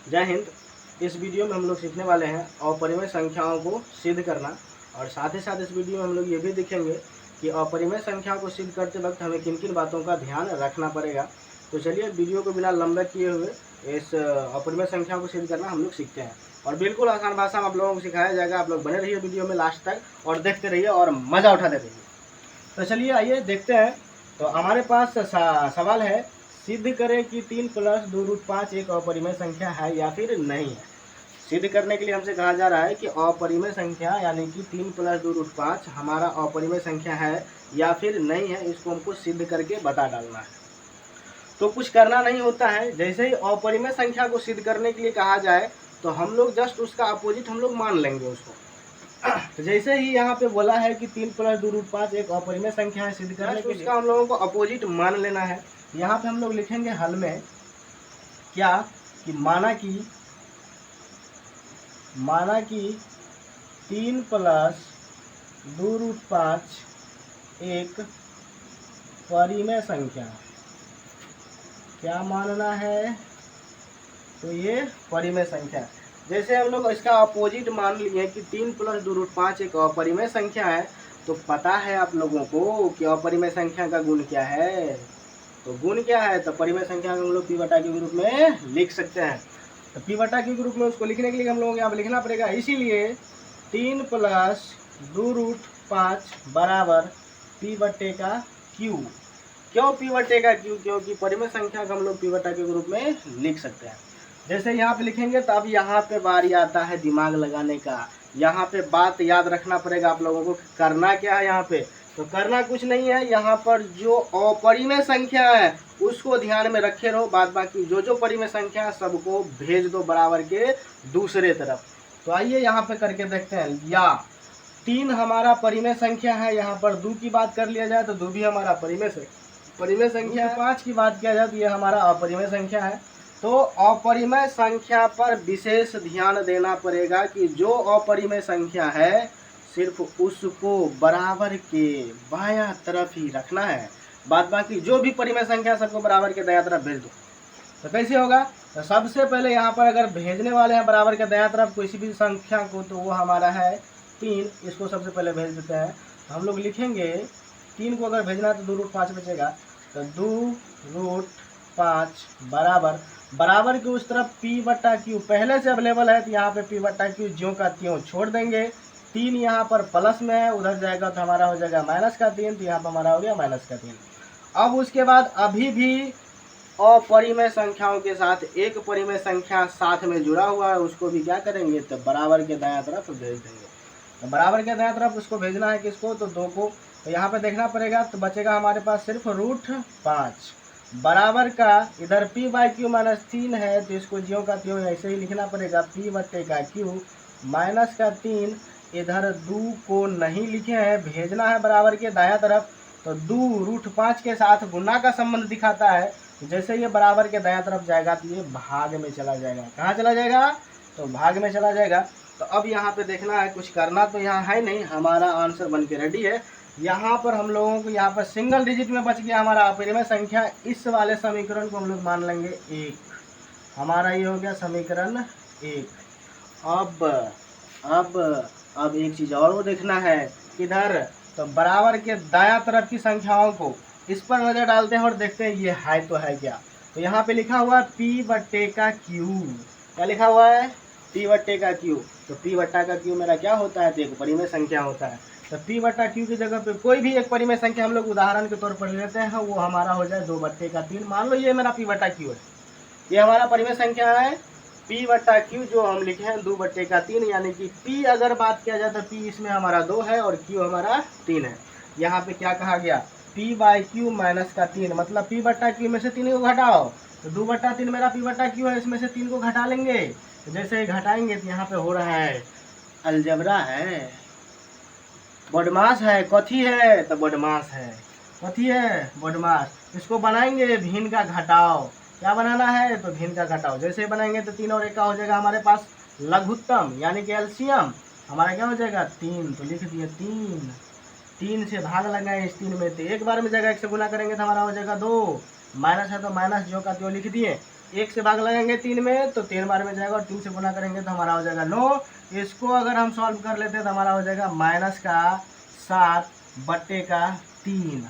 जय हिंद। इस वीडियो में हम लोग सीखने वाले हैं अपरिमेय संख्याओं को सिद्ध करना, और साथ ही साथ इस वीडियो में हम लोग ये भी देखेंगे कि अपरिमेय संख्याओं को सिद्ध करते वक्त हमें किन किन बातों का ध्यान रखना पड़ेगा। तो चलिए वीडियो को बिना लंबे किए हुए इस अपरिमेय संख्याओं को सिद्ध करना हम लोग सीखते हैं, और बिल्कुल आसान भाषा में आप लोगों को सिखाया जाएगा। आप लोग बने रहिए वीडियो में लास्ट तक और देखते रहिए और मज़ा उठाते रहिए। तो चलिए आइए देखते हैं। तो हमारे पास सवाल है, सिद्ध करें कि 3 + 2√5 एक अपरिमेय संख्या है या फिर नहीं है। सिद्ध करने के लिए हमसे कहा जा रहा है कि अपरिमेय संख्या यानी कि 3 + 2√5 हमारा अपरिमेय संख्या है या फिर नहीं है। इसको हमको सिद्ध करके बता डालना है। तो कुछ करना नहीं होता है। जैसे ही अपरिमेय संख्या को सिद्ध करने के लिए कहा जाए तो हम लोग जस्ट उसका अपोजिट हम लोग मान लेंगे उसको। तो जैसे ही यहाँ पे बोला है कि 3 + 2√5 एक अपरिमेय संख्या है, सिद्ध करने के लिए उसका हम लोगों को अपोजिट मान लेना है। यहाँ पे हम लोग लिखेंगे हल में क्या कि माना कि 3 + 2√5 एक परिमेय संख्या। क्या मानना है? तो ये परिमेय संख्या। जैसे हम लोग इसका अपोजिट मान लिए कि 3 + 2√5 एक अपरिमेय संख्या है, तो पता है आप लोगों को कि अपरिमेय संख्या का गुण क्या है। तो गुण क्या है? तो परिमेय संख्या को हम लोग p/q के रूप में लिख सकते हैं। तो p/q के रूप में उसको लिखने के लिए हम लोगों को यहाँ पे लिखना पड़ेगा। इसीलिए 3 + 2√5 बराबर p/q। क्यों p/q? क्योंकि परिमेय संख्या को हम लोग p/q के रूप में लिख सकते हैं। जैसे यहाँ पे लिखेंगे तो अब यहाँ पे बारी आता है दिमाग लगाने का। यहाँ पे बात याद रखना पड़ेगा आप लोगों को। करना क्या है यहाँ पे? तो करना कुछ नहीं है। यहाँ पर जो अपरिमेय संख्या है उसको ध्यान में रखे रहो, बाद बाकी जो परिमेय संख्या है सबको भेज दो बराबर के दूसरे तरफ। तो आइए यहाँ पे करके देखते हैं। या 3 हमारा परिमेय संख्या है, यहाँ पर 2 की बात कर लिया जाए तो 2 भी हमारा परिमेय संख्या है। 5 की बात किया जाए तो ये हमारा अपरिमेय संख्या है। तो अपरिमेय संख्या पर विशेष ध्यान देना पड़ेगा कि जो अपरिमेय संख्या है सिर्फ उसको बराबर के बायां तरफ ही रखना है, बाद बाकी जो भी परिमेय संख्या सबको बराबर के दायां तरफ भेज दो। तो कैसे होगा? तो सबसे पहले यहाँ पर अगर भेजने वाले हैं बराबर के दायां तरफ किसी भी संख्या को, तो वो हमारा है 3। इसको सबसे पहले भेज देते हैं। तो हम लोग लिखेंगे 3 को अगर भेजना है तो 2√5 बचेगा। तो 2√5 बराबर के उस तरफ p/q पहले से अवेलेबल है, तो यहाँ पे p/q ज्यों का त्यों छोड़ देंगे। 3 यहाँ पर प्लस में है, उधर जाएगा तो हमारा हो जाएगा -3, तो यहाँ पर हमारा हो गया -3। अब उसके बाद अभी भी अपरिमेय संख्याओं के साथ एक परिमेय संख्या साथ में जुड़ा हुआ है, उसको भी क्या करेंगे? तो बराबर के दायां तरफ भेज देंगे। तो बराबर के दायां तरफ उसको भेजना है किसको? तो 2 को। तो यहाँ पे देखना पड़ेगा, तो बचेगा हमारे पास सिर्फ √5 बराबर का इधर p/q -3 है, तो इसको ज्यों का त्यों ऐसे ही लिखना पड़ेगा। p/q -3 इधर 2 को नहीं लिखे हैं, भेजना है बराबर के दायां तरफ। तो 2√5 के साथ गुना का संबंध दिखाता है। जैसे ये बराबर के दायां तरफ जाएगा तो ये भाग में चला जाएगा। कहाँ चला जाएगा? तो भाग में चला जाएगा। तो अब यहाँ पे देखना है, कुछ करना तो यहाँ है नहीं, हमारा आंसर बन के रेडी है। यहाँ पर हम लोगों को यहाँ पर सिंगल डिजिट में बच गया हमारा अपरिमेय संख्या। इस वाले समीकरण को हम लोग मान लेंगे 1। हमारा ये हो गया समीकरण 1। अब एक चीज़ और वो देखना है, किधर? तो बराबर के दायां तरफ की संख्याओं को इस पर नज़र डालते हैं और देखते हैं ये है तो है क्या। तो यहाँ पे लिखा हुआ है p/q। क्या लिखा हुआ है? p/q। तो p/q मेरा क्या होता है? तो एक परिमेय संख्या होता है। तो p/q की जगह पे कोई भी एक परिमेय संख्या हम लोग उदाहरण के तौर पर लेते हैं, वो हमारा हो जाए 2/3। मान लो ये मेरा p/q है, ये हमारा परिमेय संख्या है। p/q जो हम लिखे हैं 2/3, यानी कि p अगर बात किया जाए तो p इसमें हमारा 2 है और q हमारा 3 है। यहाँ पे क्या कहा गया? p/q -3, मतलब p/q में से 3 को घटाओ। तो 2/3 मेरा p/q है, इसमें से 3 को घटा लेंगे। तो जैसे ही घटाएंगे तो यहाँ पे हो रहा है अलजबरा है, बदमाश है। कथी है? तो बदमाश है। कथी है? बदमाश। इसको बनाएंगे भिन्न का घटाव। क्या बनाना है? तो भिन्न का घटाव। जैसे ही बनाएंगे तो 3 और 1 का हो जाएगा हमारे पास लघुत्तम, यानी कि एलसीएम हमारा क्या हो जाएगा? 3। तो लिख दिए 3 से भाग लगाए इस 3 में, तो एक बार में जगह 1 से गुना करेंगे तो हमारा हो जाएगा 2। माइनस है तो माइनस ज्यों का त्यों लिख दिए। 1 से भाग लगाएंगे 3 में तो 3 बार में जाएगा, और 3 से गुना करेंगे तो हमारा हो जाएगा 9। इसको अगर हम सॉल्व कर लेते हैं तो हमारा हो जाएगा -7/3।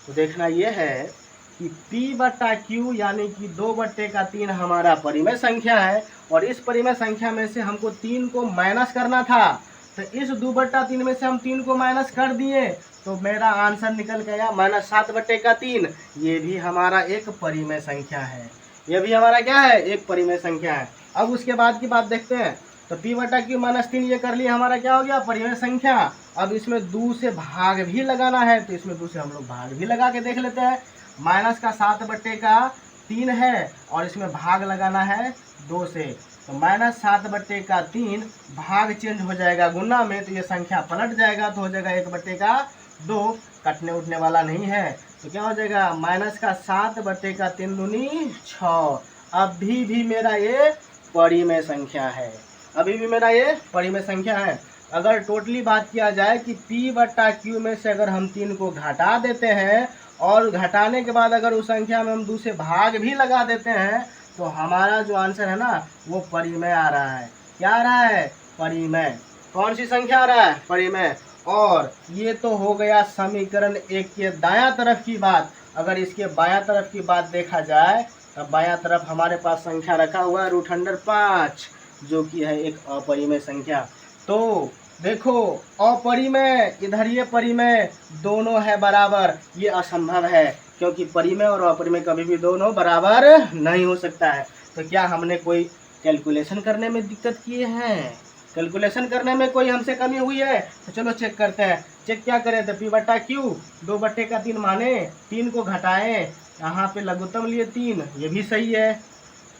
तो देखना ये है कि P/Q यानी कि 2/3 हमारा परिमेय संख्या है, और इस परिमेय संख्या में से हमको 3 को माइनस करना था। तो इस 2/3 में से हम 3 को माइनस कर दिए तो मेरा आंसर निकल गया -7/3। ये भी हमारा एक परिमेय संख्या है, ये भी हमारा क्या है, एक परिमेय संख्या है। अब उसके बाद की बात देखते हैं। तो P/Q -3 ये कर लिया, हमारा क्या हो गया, परिमेय संख्या। अब इसमें 2 से भाग भी लगाना है, तो इसमें 2 से हम लोग भाग भी लगा के देख लेते हैं। -7/3 है और इसमें भाग लगाना है 2 से, तो -7/3 भाग चेंज हो जाएगा गुना में, तो ये संख्या पलट जाएगा, तो हो जाएगा 1/2। कटने उठने वाला नहीं है, तो क्या हो जाएगा, -7/3 दूनी 6। अभी भी मेरा ये परिमेय संख्या है, अभी भी मेरा ये परिमेय संख्या है। अगर टोटली बात किया जाए कि P/Q में से अगर हम 3 को घटा देते हैं और घटाने के बाद अगर उस संख्या में हम 2 से भाग भी लगा देते हैं तो हमारा जो आंसर है ना वो परिमेय आ रहा है। क्या आ रहा है, परिमेय। कौन सी संख्या आ रहा है, परिमेय। और ये तो हो गया समीकरण 1 के दायां तरफ की बात। अगर इसके बायां तरफ की बात देखा जाए तब बायां तरफ हमारे पास संख्या रखा हुआ है √5, जो कि है एक अपरिमेय संख्या। तो देखो, अपरिमेय इधर ये परिमेय दोनों है बराबर, ये असंभव है, क्योंकि परिमेय और अपरिमेय कभी भी दोनों बराबर नहीं हो सकता है। तो क्या हमने कोई कैलकुलेशन करने में दिक्कत किए हैं, कैलकुलेशन करने में कोई हमसे कमी हुई है? तो चलो चेक करते हैं। चेक क्या करें, तो P/Q 2/3 माने 3 को घटाएं, यहाँ पे लघुत्तम लिए 3, ये भी सही है।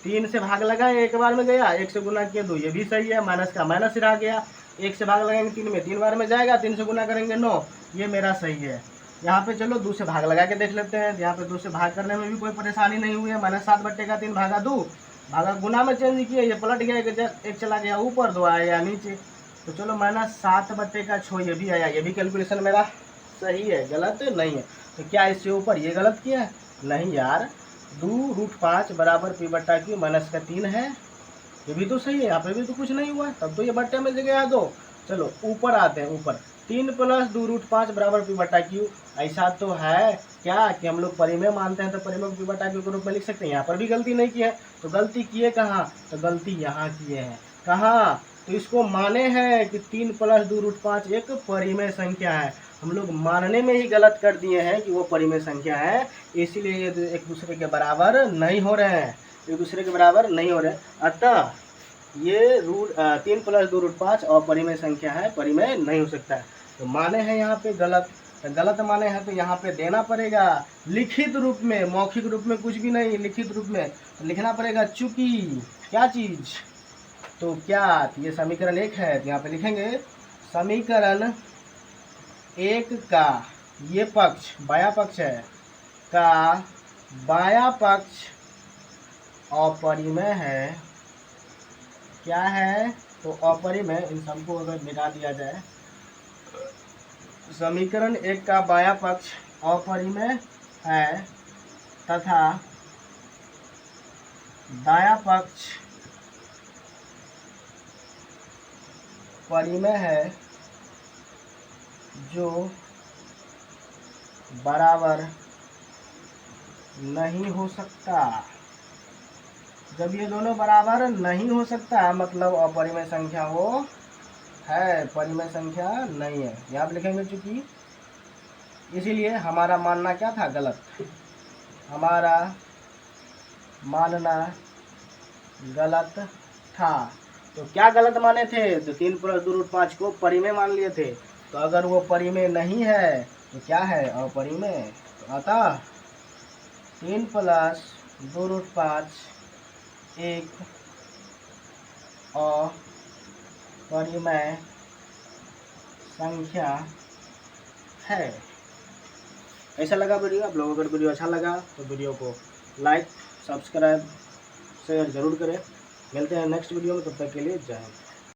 3 से भाग लगाए, एक बार में गया, 1 से गुना किया 2, ये भी सही है। माइनस का माइनस रह गया, 1 से भाग लगाएंगे 3 में, 3 बार में जाएगा, 3 से गुना करेंगे 9, ये मेरा सही है। यहाँ पे चलो 2 से भाग लगा के देख लेते हैं। यहाँ पे 2 से भाग करने में भी कोई परेशानी नहीं हुई है। -7/3 भागा 2, भागा गुना में चेंज किया, ये पलट गया, एक चला गया ऊपर, 2 आया नीचे। तो चलो -7/6 ये भी आया, ये भी कैलकुलेशन मेरा सही है, गलत नहीं है। तो क्या इससे ऊपर ये गलत किया है? नहीं यार, 2√5 बराबर P/Q -3 है, ये भी तो सही है। यहाँ पे भी तो कुछ नहीं हुआ, तब तो ये बट्टे में जगह 2। चलो ऊपर आते हैं, ऊपर 3 + 2√5 बराबर P/Q। ऐसा तो है क्या कि हम लोग परिमेय मानते हैं तो परिमेय को P/Q के रूप में लिख सकते हैं। यहाँ पर भी गलती नहीं की है, तो गलती किए कहाँ, तो गलती यहाँ किए हैं। कहाँ, तो इसको माने हैं कि 3 + 2√5 एक परिमेय संख्या है। हम लोग मानने में ही गलत कर दिए हैं कि वो परिमेय संख्या है, इसीलिए ये एक दूसरे के बराबर नहीं हो रहे हैं, एक दूसरे के बराबर नहीं हो रहे। अतः ये 3 + 2√5 अपरिमेय संख्या है, परिमेय नहीं हो सकता है। तो माने हैं यहाँ पे गलत, तो गलत माने हैं तो यहाँ पे देना पड़ेगा लिखित रूप में, मौखिक रूप में कुछ भी नहीं, लिखित रूप में तो लिखना पड़ेगा चूंकि क्या चीज, तो क्या, तो ये समीकरण 1 है, तो यहाँ पे लिखेंगे समीकरण 1 का ये पक्ष बायां पक्ष है, का बायां पक्ष अपरिमेय है। क्या है, तो अपरिमेय। इन सबको अगर मिटा दिया जाए, समीकरण 1 का बायां पक्ष अपरिमेय है तथा दायां पक्ष परिमेय है, जो बराबर नहीं हो सकता। जब ये दोनों बराबर नहीं हो सकता मतलब अपरिमेय संख्या वो है, परिमेय संख्या नहीं है। यहाँ पे लिखेंगे चूंकि, इसीलिए हमारा मानना क्या था, गलत, हमारा मानना गलत था। तो क्या गलत माने थे, तो 3 + 2√5 को परिमेय मान लिए थे। तो अगर वो परिमेय नहीं है तो क्या है, अपरिमेय। तो अतः 3 + 2√5 एक अपरिमेय संख्या है। कैसा लगा वीडियो आप लोगों को? अगर वीडियो अच्छा लगा तो वीडियो को लाइक, सब्सक्राइब, शेयर जरूर करें। मिलते हैं नेक्स्ट वीडियो में, तब तक के लिए जय हिंद।